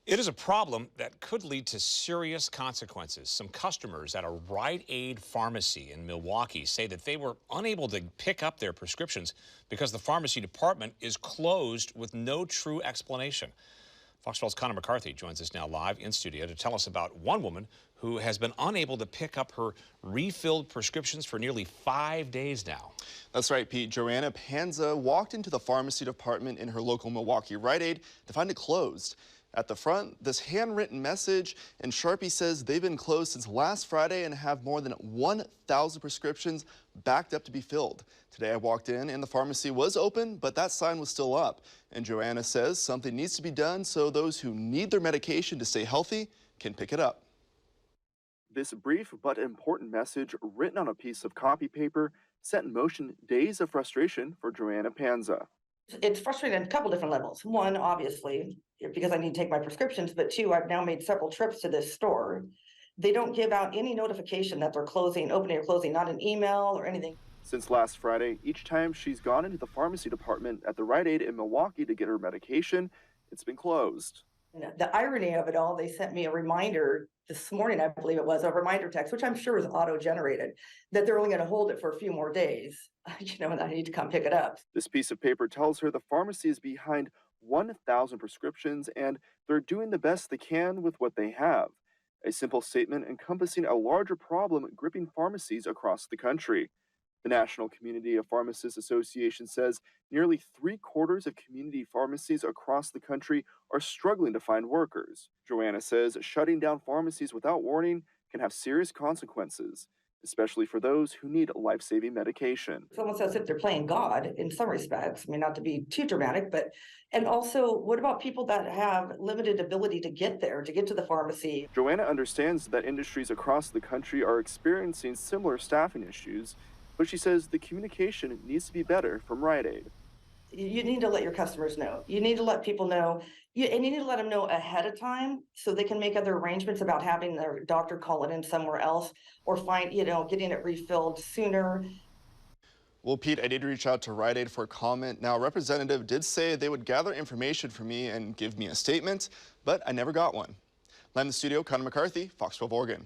It is a problem that could lead to serious consequences. Some customers at a Rite Aid pharmacy in Milwaukee say that they were unable to pick up their prescriptions because the pharmacy department is closed with no true explanation. Fox 12's Connor McCarthy joins us now live in studio to tell us about one woman who has been unable to pick up her refilled prescriptions for nearly 5 days now. That's right, Pete. Joanna Panza walked into the pharmacy department in her local Milwaukee Rite Aid to find it closed. At the front, this handwritten message in Sharpie says they've been closed since last Friday and have more than 1,000 prescriptions backed up to be filled. Today I walked in and the pharmacy was open, but that sign was still up. And Joanna says something needs to be done so those who need their medication to stay healthy can pick it up. This brief but important message written on a piece of copy paper set in motion days of frustration for Joanna Panza. It's frustrating at a couple different levels. One, obviously, because I need to take my prescriptions, but two, I've now made several trips to this store. They don't give out any notification that they're closing, opening or closing, not an email or anything. Since last Friday, each time she's gone into the pharmacy department at the Rite Aid in Milwaukee to get her medication, it's been closed. And the irony of it all, they sent me a reminder this morning, I believe it was, a reminder text, which I'm sure is auto-generated, that they're only going to hold it for a few more days, and I need to come pick it up. This piece of paper tells her the pharmacy is behind 1,000 prescriptions and they're doing the best they can with what they have. A simple statement encompassing a larger problem gripping pharmacies across the country. The National Community of Pharmacists Association says nearly 3/4 of community pharmacies across the country are struggling to find workers. Joanna says shutting down pharmacies without warning can have serious consequences, especially for those who need life-saving medication. It's almost as if they're playing God in some respects. I mean, not to be too dramatic, but, and also, what about people that have limited ability to get there, to get to the pharmacy? Joanna understands that industries across the country are experiencing similar staffing issues, but she says the communication needs to be better from Rite Aid. You need to let your customers know. You need to let people know, and you need to let them know ahead of time so they can make other arrangements about having their doctor call it in somewhere else or find, getting it refilled sooner. Well, Pete, I did reach out to Rite Aid for comment. Now, a representative did say they would gather information from me and give me a statement, but I never got one. Live in the studio, Connor McCarthy, Fox 12 Oregon.